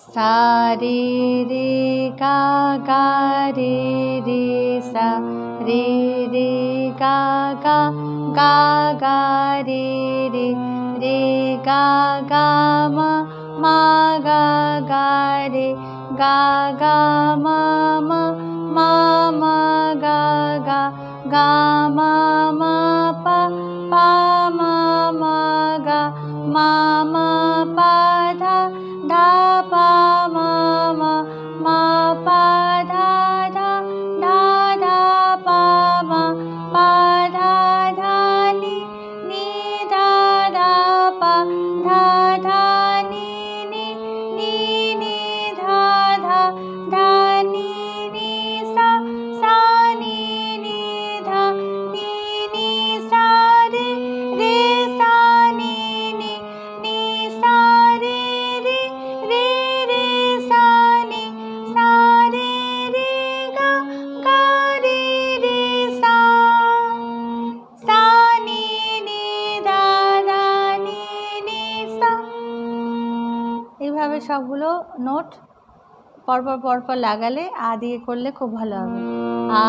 सा रे रे गा गा रे रे सा रे रे गा गा गा गा रे रे रे गा गा मा गा गा रे गा गा मा गा गा गा मा पा मा गा मा पा धा धा पा मा पा धा धा धा धा पा धा धा नी धा धा पा धा धा नी धा धा धा नी सा नी धा नी सा रे सा नी सा रे रे सा रे गा रे सा नी धा धा नी सा। এইভাবে সবগুলো নোট পরপর লাগালে আ দিয়ে করলে খুব ভালো হবে। আ